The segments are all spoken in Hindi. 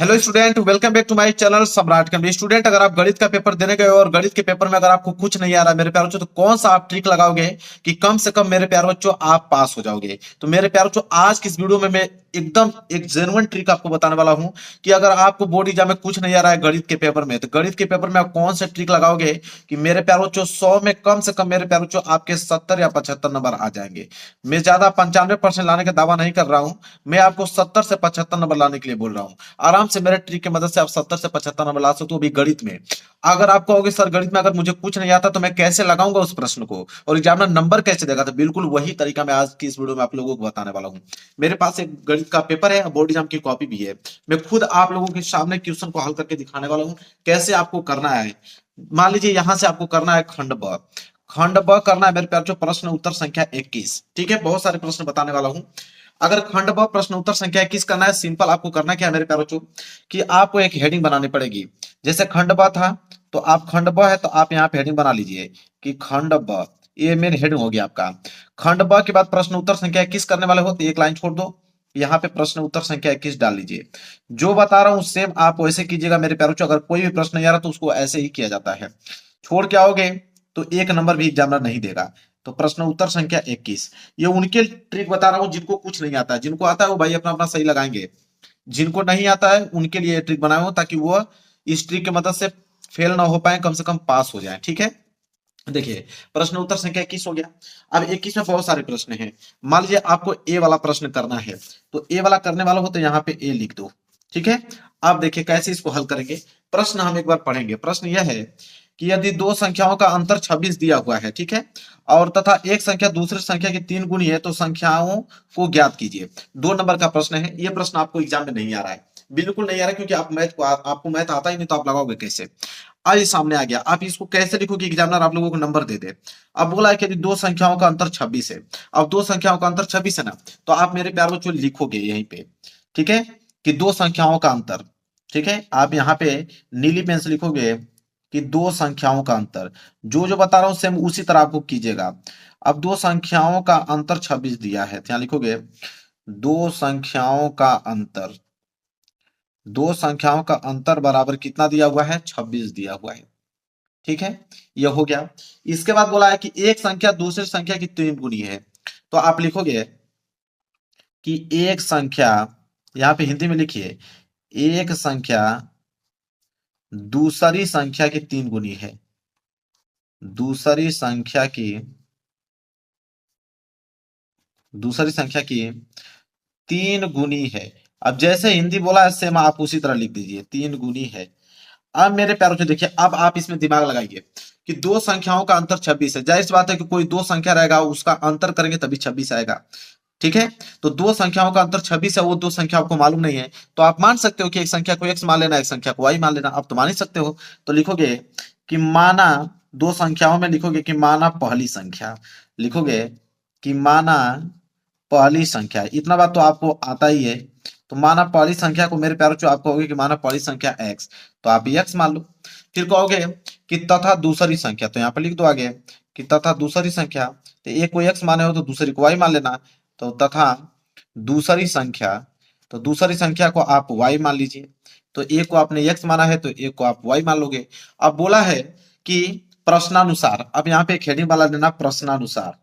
Hello student, welcome back to my channel Samrat company. Student, अगर आप गणित का पेपर देने गए हो और गणित के पेपर में अगर आपको कुछ नहीं आ रहा मेरे प्यारे बच्चों, तो कौन सा आप ट्रिक लगाओगे कि कम से कम मेरे प्यारे बच्चों आप पास हो जाओगे। तो मेरे प्यारे बच्चों, आज की इस वीडियो में मैं एकदम एक जेन्युइन ट्रिक आपको बताने वाला हूं कि अगर आपको बोर्ड एग्जाम में कुछ नहीं आ रहा है गणित के पेपर में, तो गणित के पेपर में आप कौन से ट्रिक लगाओगे कि मेरे प्यारे बच्चों 100 में कम से कम मेरे प्यारे बच्चों आपके 70 या 75 नंबर आ जाएंगे। मैं ज्यादा 95% लाने का दावा नहीं कर रहा हूं, मैं आपको 70 से 75 नंबर लाने के लिए बोल रहा हूं। आराम से मेरे ट्रिक की मदद से आप 70 से 75 नंबर ला सकते हो, भी गणित में। अगर आप कहोगे सर गणित में अगर मुझे कुछ नहीं आता तो मैं कैसे लगाऊंगा उस प्रश्न को और एग्जामिनर नंबर कैसे देगा, तो बिल्कुल वही तरीका मैं आज की इस वीडियो में आप लोगों को बताने वाला हूं। मेरे पास एक गणित का पेपर है, बोर्ड एग्जाम की कॉपी भी है। मैं खुद आप लोगों के सामने क्वेश्चन को हल करके दिखाने वाला हूं कैसे आपको करना है। मान लीजिए यहां से आपको करना है खंड ब। खंड ब करना है मेरे प्यार जो प्रश्न उत्तर संख्या 21। ठीक है, बहुत सारे प्रश्न बताने वाला हूं। अगर खंड ब प्रश्न उत्तर संख्या 21 करना है, सिंपल आपको करना क्या है मेरे प्यारे बच्चों कि आपको एक हेडिंग बनानी पड़ेगी। जैसे खंड ब था तो आप खंड ब है तो आप यहाँ पे हेडिंग बना लीजिए कि खंड ब। ये मेन हेडिंग हो गया आपका। खंड ब के बाद प्रश्न उत्तर संख्या 21 करने वाले हो तो एक लाइन छोड़ दो, यहाँ पे प्रश्न उत्तर संख्या 21 डाल लीजिए। जो बता रहा हूं सेम आप वैसे कीजिएगा मेरे प्यारे बच्चों। अगर कोई भी प्रश्न नहीं आ रहा तो उसको ऐसे ही किया जाता है। छोड़ के आओगे तो एक नंबर भी एग्जामिनर नहीं देगा। तो प्रश्न उत्तर संख्या 21, ये उनके ट्रिक बता रहा हूं जिनको कुछ नहीं आता है। जिनको आता है वो भाई अपना अपना सही लगाएंगे, जिनको नहीं आता है उनके लिए ये ट्रिक बनाया हूं ताकि वो इस ट्रिक की मदद से फेल ना हो पाए, कम से कम पास हो जाए। ठीक है, देखिए प्रश्न उत्तर संख्या 21 हो गया। अब 21 में बहुत सारे प्रश्न हैं। मान लीजिए आपको ए वाला प्रश्न करना है, तो ए वाला करने वाला हो तो यहाँ पे ए लिख दो। ठीक है, अब देखिए कैसे इसको हल करेंगे। प्रश्न हम एक बार पढ़ेंगे। प्रश्न यह है कि यदि दो संख्याओं का अंतर 26 दिया हुआ है, ठीक है, और तथा एक संख्या दूसरी संख्या की 3 गुनी है, तो संख्याओं को ज्ञात कीजिए। 2 नंबर का प्रश्न है। यह प्रश्न आपको एग्जाम में नहीं आ रहा है, बिल्कुल नहीं आ रहा है, क्योंकि आप मैथ को आपको मैथ आता ही नहीं तो आप लगाओगे कैसे। आज सामने आ गया, आप इसको कैसे लिखोगे एग्जामिनर आप लोगों को नंबर दे दे। अब बोला है कि यदि दो संख्याओं का अंतर 26 है। अब दो संख्याओं का अंतर 26 है ना, तो आप मेरे प्यार बच्चों लिखोगे यहीं पे। ठीक है, कि दो संख्याओं का अंतर। ठीक है, आप यहाँ पे नीली पेन से लिखोगे कि दो संख्याओं का अंतर। जो जो बता रहा हूं सेम उसी तरह आपको कीजिएगा। अब दो संख्याओं का अंतर 26 दिया है, तो यहाँ लिखोगे दो संख्याओं का अंतर। दो संख्याओं का अंतर बराबर कितना दिया हुआ है? 26 दिया हुआ है। ठीक है, यह हो गया। इसके बाद बोला है कि एक संख्या दूसरी संख्या की 3 गुनी है, तो आप लिखोगे कि एक संख्या, यहां पे हिंदी में लिखिए, एक संख्या दूसरी संख्या की 3 गुनी है। दूसरी संख्या की, दूसरी संख्या की 3 गुनी है। अब जैसे हिंदी बोला है सेम आप उसी तरह लिख दीजिए, 3 गुनी है। अब मेरे प्यारों से देखिए, अब आप इसमें दिमाग लगाइए कि दो संख्याओं का अंतर 26 है। जाहिर सी बात है कि कोई दो संख्या रहेगा उसका अंतर करेंगे तभी 26 आएगा। ठीक है, तो दो संख्याओं का अंतर 26 है, वो दो संख्या आपको मालूम नहीं है, तो आप मान सकते हो कि एक संख्या को x मान लेना, एक संख्या को y मान लेना। आप तो मान ही सकते हो। तो लिखोगे कि माना, दो संख्याओं में लिखोगे कि माना पहली संख्या, लिखोगे कि माना पहली संख्या। इतना बात तो आपको आता ही है। तो माना पहली संख्या को मेरे प्यारों आप कहोगे कि माना पहली संख्या x, तो आप x मान लो। फिर कहोगे कि तथा दूसरी संख्या, तो यहाँ पर लिख दो आगे कि तथा दूसरी संख्या। तो एक को x माने हो तो दूसरी को y मान लेना। तो तथा दूसरी संख्या, तो दूसरी संख्या को आप y मान लीजिए। तो एक को आपने x माना है तो एक को आप y मान लोगे। अब बोला है कि प्रश्नानुसार, अब यहाँ पे एक हेडिंग वाला लेना प्रश्नानुसार।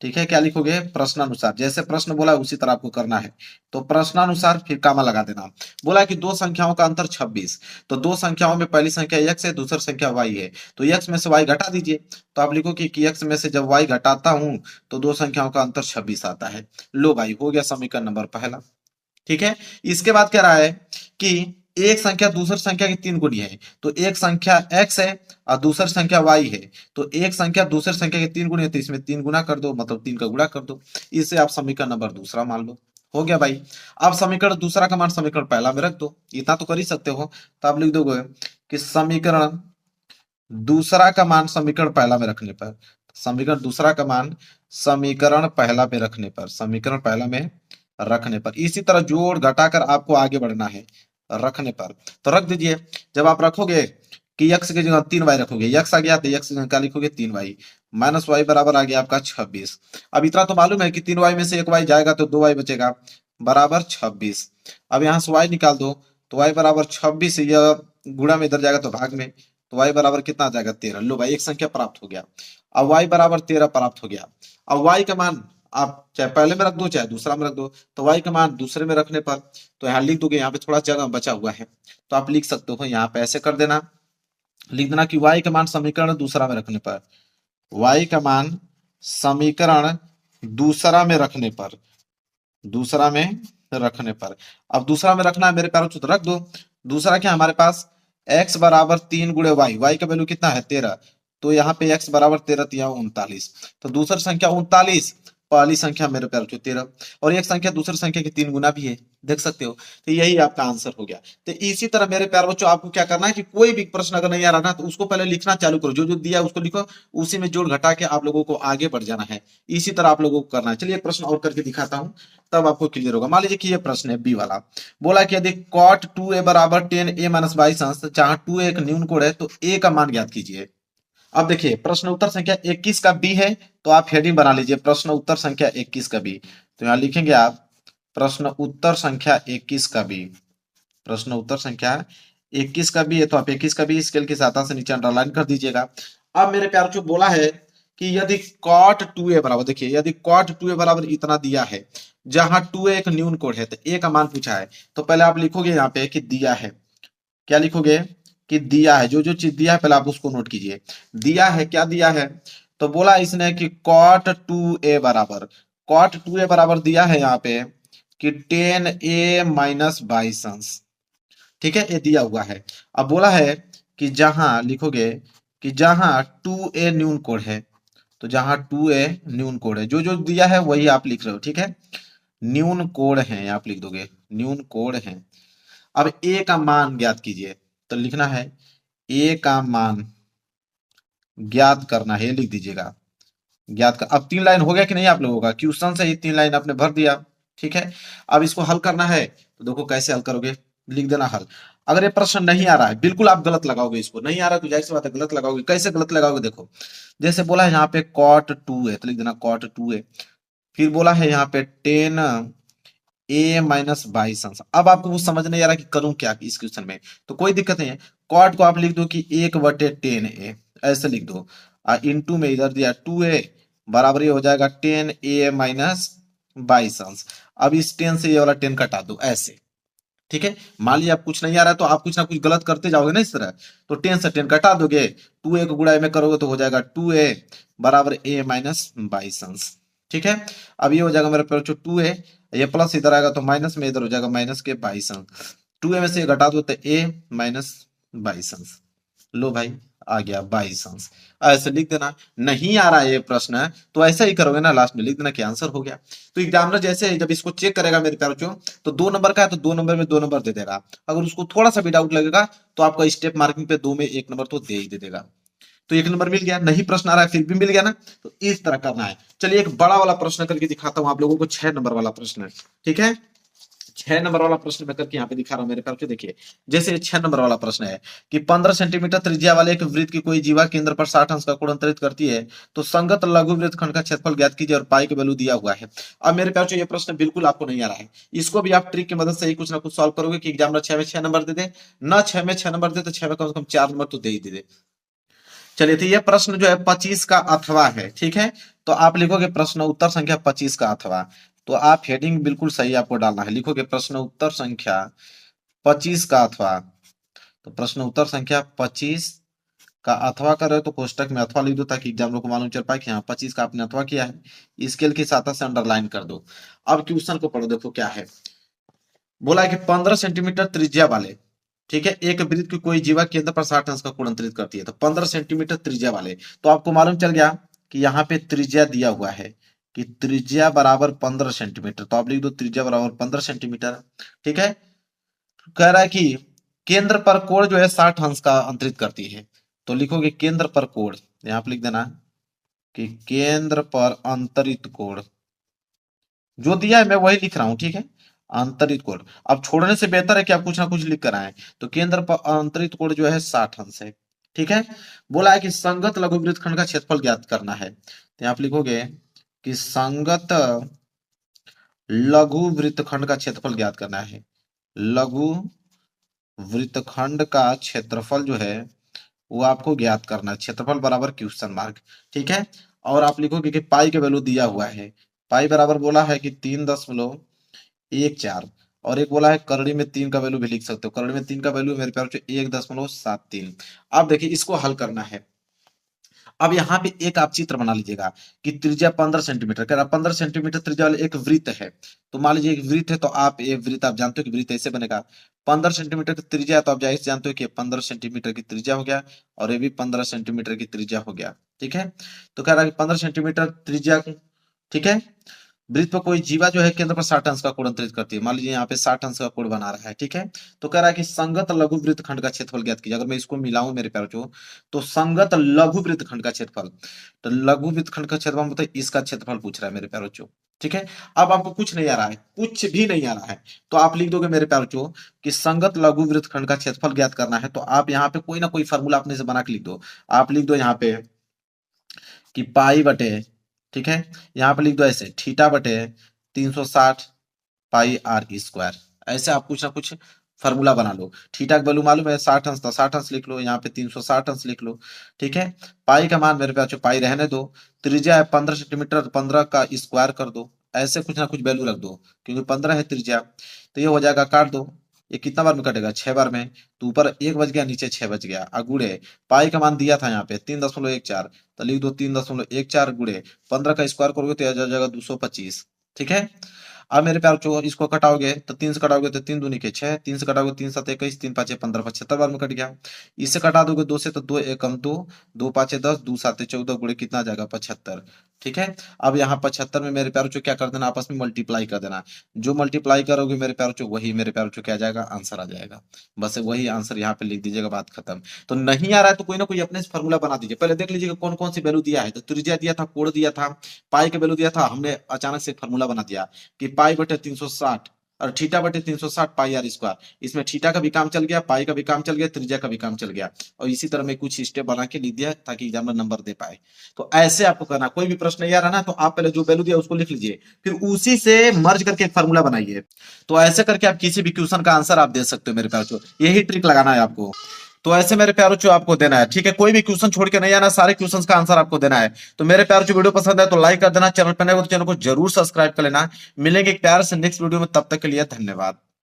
ठीक है, क्या लिखोगे? प्रश्नानुसार। जैसे प्रश्न बोला है उसी तरह आपको करना है। तो प्रश्नानुसार फिर कामा लगा देना। बोला कि दो संख्याओं का अंतर 26, तो दो संख्याओं में पहली संख्या x है, दूसरी संख्या y है, तो x में से y घटा दीजिए। तो आप लिखो कि x में से जब y घटाता हूं तो दो संख्याओं का अंतर 26 आता है। लो भाई, हो गया समीकरण नंबर पहला। ठीक है, इसके बाद कह रहा है कि एक संख्या दूसरी संख्या की 3 गुनी है। तो एक संख्या x है और दूसरी संख्या y है, तो एक संख्या दूसरी संख्या की 3 गुनी है, तो इसमें 3 गुना कर दो, मतलब 3 का गुणा कर दो। इससे आप समीकरण नंबर दूसरा मान लो। हो गया भाई। अब समीकरण दूसरा का मान समीकरण पहला में रख दो, इतना तो कर ही सकते हो। तो आप लिख दोगे कि समीकरण दूसरा का मान समीकरण पहला में रखने पर, समीकरण दूसरा का मान समीकरण पहला पे रखने पर, समीकरण पहला में रखने पर, इसी तरह जोड़ घटाकर आपको आगे बढ़ना है रखने पर। तो रख दीजिए। जब आप रखोगे कि x की जगह 3y रखोगे, x आ गया तो x की जगह क्या लिखोगे? 3y माइनस y बराबर आ गया आपका 26। अब इतना तो मालूम है कि 3y में से एक y जाएगा तो 2y बचेगा, बराबर 26। अब यहां से y निकाल दो, तो y बराबर 26, यह गुणा में इधर जाएगा तो भाग में, तो y बराबर कितना आ जाएगा 13। लो भाई एक संख्या प्राप्त हो गया। अब y बराबर 13 प्राप्त हो गया। अब y का मान आप चाहे पहले में रख दो चाहे दूसरा में रख दो, तो y का मान दूसरे में रखने पर तो यहाँ लिख दोगे, यहाँ पे थोड़ा जगह बचा हुआ है तो आप लिख सकते हो, यहाँ पे ऐसे कर देना, लिख देना कि y का मान समीकरण दूसरा में रखने पर, y का मान समीकरण दूसरा में रखने पर, दूसरा में रखने पर, अब दूसरा में रखना है मेरे प्यारों तो रख दो। दूसरा क्या हमारे पास x बराबर 3 गुणे y का वैल्यू कितना है 13, तो यहाँ पे x बराबर 13 तिया 39, तो दूसरी संख्या 39, पहली संख्या मेरे प्यारों 13, और एक संख्या दूसरी संख्या की 3 गुना भी है, देख सकते हो। तो यही आपका आंसर हो गया। तो इसी तरह मेरे प्यारे बच्चों आपको क्या करना है कि कोई भी प्रश्न अगर नहीं आ रहा ना तो उसको पहले लिखना चालू करो, जो जो दिया उसको लिखो, उसी में जोड़ घटा के आप लोगों को आगे बढ़ जाना है। इसी तरह आप लोगों को करना है। चलिए एक प्रश्न और करके दिखाता हूं, तब आपको क्लियर होगा। मान लीजिए कि ये प्रश्न है बी वाला, बोला कि यदि cot 2a बराबर 10a माइनस 22 अंश, जहां 2a एक न्यून कोण है तो a का मान ज्ञात कीजिए। अब देखिए प्रश्न उत्तर संख्या 21 का बी है, तो आप हेडिंग बना लीजिए प्रश्न उत्तर संख्या 21 का बी। तो यहां लिखेंगे आप प्रश्न उत्तर संख्या 21 का बी, प्रश्न उत्तर संख्या 21 का बी है, तो आप 21 का बी स्केल की सहायता से नीचे अंडरलाइन कर दीजिएगा। अब मेरे प्यार जो बोला है कि यदि cot 2a बराबर, देखिए यदि cot 2a बराबर इतना दिया है, जहां 2a एक न्यून कोण है, तो a का मान पूछा है, तो पहले आप लिखोगे यहाँ पे कि दिया है, क्या लिखोगे कि दिया है, जो जो चीज दिया है पहले आप उसको नोट कीजिए। दिया है, क्या दिया है, तो बोला इसने कि cot 2a बराबर, cot 2a बराबर दिया है यहाँ पे कि 10a माइनस 22 अंश, ठीक है, ये दिया हुआ है। अब बोला है कि जहां लिखोगे कि जहां 2a न्यून कोण है, तो जहां 2a न्यून कोण है, जो जो दिया है वही आप लिख रहे हो, ठीक है, न्यून कोण है आप लिख दोगे, न्यून कोण है। अब a का मान ज्ञात कीजिए, तो लिखना है a का मान ज्ञात करना है, लिख दीजिएगा ज्ञात कर। अब 3 लाइन हो गया कि नहीं आप लोगों का, क्वेश्चन से ही 3 लाइन आपने भर दिया, ठीक है। अब इसको हल करना है, तो देखो कैसे हल करोगे, लिख देना हल। अगर ये प्रश्न नहीं आ रहा है, बिल्कुल आप गलत लगाओगे, इसको नहीं आ रहा तो जाहिर सी बात है गलत लगाओगे। कैसे गलत लगाओगे, देखो जैसे बोला है यहाँ पे cot 2 है, तो लिख देना cot 2 है। फिर बोला है यहाँ पे 10a माइनस 22 अंश। अब आपको कुछ समझ नहीं आ रहा कि करूं क्या इस क्वेश्चन में, तो कोई दिक्कत नहीं है, cot को आप लिख दो कि 1/10a, ऐसे लिख दो। इंटू में इधर दिया 2a बराबर ये हो जाएगा 10a माइनस 22 अंश। अब इस 10 से ये वाला 10 कटा दो ऐसे, ठीक है। मान लिया आप कुछ नहीं आ रहा है तो आप कुछ ना कुछ गलत करते जाओगे ना इस तरह, तो 10 से 10 कटा दोगे, 2a को गुणा में करोगे तो हो जाएगा 2a बराबर a माइनस 22 अंश, ठीक है। अब ये हो जाएगा मेरे पास जो 2a, ये प्लस इधर आएगा तो माइनस में इधर हो जाएगा माइनस के 22 अंश, 2a में से ये घटा दो तो a माइनस 22 अंश। लो भाई आ गया 22 अंश, ऐसे लिख देना। नहीं आ रहा है ये प्रश्न तो ऐसा ही करोगे ना, लास्ट में लिख देना कि आंसर हो गया। तो एग्जामिनर जैसे जब इसको चेक करेगा मेरे प्यारे बच्चों, तो 2 नंबर का है तो 2 नंबर में 2 नंबर दे देगा, अगर उसको थोड़ा सा भी डाउट लगेगा तो आपका स्टेप मार्किंग पे 2 में 1 नंबर तो दे ही दे देगा। तो 1 नंबर मिल गया, नहीं प्रश्न आ रहा है फिर भी मिल गया ना, तो इस तरह करना है। चलिए एक बड़ा वाला प्रश्न करके दिखाता हूं आप लोगों को, 6 नंबर वाला प्रश्न, ठीक है। 6 नंबर वाला प्रश्न मैं करके यहाँ पे दिखा रहा हूँ मेरे प्यार बच्चों। देखिए जैसे 6 नंबर वाला प्रश्न है कि 15 सेंटीमीटर त्रिज्या वाले एक वृत्त की कोई जीवा केंद्र पर 60 अंश का कोण अंतरित करती है, तो संगत लघु वृत्त खंड का क्षेत्रफल ज्ञात कीजिए और पाई का वैल्यू दिया हुआ है। अब मेरे प्यार बच्चों ये प्रश्न बिल्कुल आपको नहीं आ रहा है, इसको भी आप ट्रिक की मदद से ही कुछ ना कुछ सॉल्व करोगे कि एग्जाम में 6 में 6 नंबर दे दे, ना 6 में 6 नंबर दे तो 6 में कम से कम 4 नंबर तो दे ही दे। चलिए तो ये प्रश्न जो है 25 का अथवा है, ठीक है। तो आप लिखोगे प्रश्न उत्तर संख्या 25 का अथवा, तो आप हेडिंग बिल्कुल सही आपको डालना है, लिखोगे प्रश्न उत्तर संख्या 25 का अथवा। तो प्रश्न उत्तर संख्या 25 का अथवा कर रहे हो तो कोष्टक में अथवा लिख दो ताकि एग्जाम लोग को मालूम चल पाए कि हाँ 25 का आपने अथवा किया है, स्केल की सहायता से अंडरलाइन कर दो। अब क्वेश्चन को पढ़ो, देखो क्या है। बोला है कि 15 सेंटीमीटर त्रिज्या वाले, ठीक है, एक वृत्त की कोई जीवा केंद्र पर 60 अंश का कोण अंतरित करती है, तो 15 सेंटीमीटर त्रिज्या वाले, तो आपको मालूम चल गया कि यहाँ पे त्रिज्या दिया हुआ है कि त्रिज्या बराबर 15 सेंटीमीटर, तो आप लिख दो त्रिज्या बराबर 15 सेंटीमीटर, ठीक है। कह रहा है कि केंद्र पर कोण जो है 60 अंश का अंतरित करती है, तो लिखोगे केंद्र पर कोण, यहाँ पे लिख देना कि केंद्र पर अंतरित कोण, जो दिया है मैं वही लिख रहा हूं, ठीक है, आंतरिक कोण। अब छोड़ने से बेहतर है कि आप कुछ ना कुछ लिख कर आए, तो केंद्र पर आंतरिक कोण जो है 60 अंश है, ठीक है। बोला है कि संगत लघु वृत्तखंड का क्षेत्रफल ज्ञात करना है, तो आप लिखोगे कि संगत लघु वृत्तखंड का क्षेत्रफल ज्ञात करना है, लघु वृत्तखंड का क्षेत्रफल जो है वो आपको ज्ञात करना है। क्षेत्रफल बराबर क्वेश्चन मार्क। ठीक है, और आप लिखोगे कि पाई का वैल्यू दिया हुआ है। पाई बराबर बोला है कि 3.14, और एक बोला है करड़ी में 3 का वैल्यू भी लिख सकते हो। करड़ी में 3 का वैल्यू मेरे प्यार बच्चों 1.73। अब देखिए इसको हल करना है। अब यहाँ पे एक आप चित्र बना लीजिएगा कि त्रिज्या 15 सेंटीमीटर, कह रहा 15 सेंटीमीटर त्रिज्या वाले एक वृत्त है। तो मान लीजिए एक वृत्त है, तो आप ये वृत्त आप जानते हो कि वृत्त ऐसे बनेगा। 15 सेंटीमीटर की त्रिज्या है, तो आप जाहिर से जानते हो कि 15 सेंटीमीटर की त्रिज्या हो गया, और ये भी 15 सेंटीमीटर की त्रिज्या हो गया। ठीक है, तो कह रहा है कि 15 सेंटीमीटर त्रिज्या। ठीक है, वृत्त पर कोई जीवा जो है केंद्र पर 60 अंश का कोण अंतरित करती है। मान लीजिए यहाँ पे 60 अंश का कोण बना रहा है। ठीक है, तो कह रहा है कि संगत लघु वृत्त खंड का क्षेत्रफल ज्ञात कीजिए। अगर मैं इसको मिलाऊं मेरे प्यारों को, तो संगत लघु वृत्त खंड का क्षेत्रफल, तो लघु वृत्त खंड का क्षेत्रफल मतलब इसका क्षेत्रफल पूछ रहा है मेरे प्यारों को। ठीक है, अब आपको कुछ नहीं आ रहा है, कुछ भी नहीं आ रहा है, तो आप लिख दोगे मेरे प्यारों को कि संगत लघु वृत्त खंड का क्षेत्रफल ज्ञात करना है। तो आप यहाँ पे कोई ना कोई फार्मूला अपने से बना के लिख दो। आप लिख दो यहाँ पे कि पाई बटे, ठीक है, यहाँ पे लिख दो ऐसे थीटा बटे 360 पाई आर स्क्वायर। ऐसे आप कुछ ना कुछ फार्मूला बना लो। थीटा का वैल्यू मालूम है 60 अंश, तो 60 अंश लिख लो, यहाँ पे 360 अंश लिख लो। ठीक है, पाई का मान मेरे पास पाई रहने दो, त्रिज्या है 15 सेंटीमीटर, तो 15 का स्क्वायर कर दो। ऐसे कुछ ना कुछ वैल्यू रख दो, क्योंकि 15 है त्रिज्या। तो ये हो जाएगा, काट दो। ये कितना बार में कटेगा, 6 बार में। तो ऊपर 1 बच गया, नीचे 6 बच गया। अगुड़े पाई का मान दिया था यहाँ पे 3.14, तो लिख दो 3.14 गुड़े 15 का स्क्वायर करोगे तो आ जाएगा 225। ठीक है, अब मेरे प्यार चो इसको कटाओगे तो 3 से कटाओगे तो 3 दूनी के 6, 3 से कटाओगे 3 7 21, 3 5 15, 75 बार में कट गया। इससे कटा दोगे 2 से तो 2 एकम 2, 2 5 10, 2 7 14 गुणे कितना आ जाएगा 75। ठीक है, अब यहाँ 75 में मेरे प्यार चो क्या कर देना, आपस में मल्टीप्लाई कर देना। जो मल्टीप्लाई करोगे मेरे प्यार चो वही मेरे प्यार चो क्या आ जाएगा, आंसर आ जाएगा। बस वही आंसर यहाँ पे लिख दीजिएगा, बात खत्म। तो नहीं आ रहा है तो कोई ना कोई अपने से फॉर्मूला बना दीजिए। पहले देख लीजिएगा कौन कौन सी वैल्यू दिया है। तो त्रिज्या दिया था, कोण दिया था, पाई का वैल्यू दिया था, हमने अचानक से फॉर्मूला बना दिया कि पाई बटे 360 और थीटा बटे 360 पाई आर स्क्वायर। इसमें थीटा का भी काम चल गया, पाई का भी काम चल गया, त्रिज्या का भी काम चल गया। और इसी तरह मैं कुछ स्टेप बना के लिख दिया ताकि एग्जामिनर नंबर दे पाए। तो ऐसे आपको करना, कोई भी प्रश्न नहीं आ रहा ना, तो आप पहले जो वैल्यू दिया उसको लिख लीजिए, फिर उसी से मर्ज करके एक फार्मूला बनाइए। तो ऐसे करके आप किसी भी क्वेश्चन का आंसर आप दे सकते हो मेरे प्यार। यही ट्रिक लगाना है आपको। तो ऐसे मेरे प्यारों जो आपको देना है। ठीक है, कोई भी क्वेश्चन छोड़ के नहीं आना, सारे क्वेश्चंस का आंसर आपको देना है। तो मेरे प्यार जो वीडियो पसंद है तो लाइक कर देना, चैनल पर नए हो तो चैनल को जरूर सब्सक्राइब कर लेना। मिलेंगे एक प्यार से नेक्स्ट वीडियो में, तब तक के लिए धन्यवाद।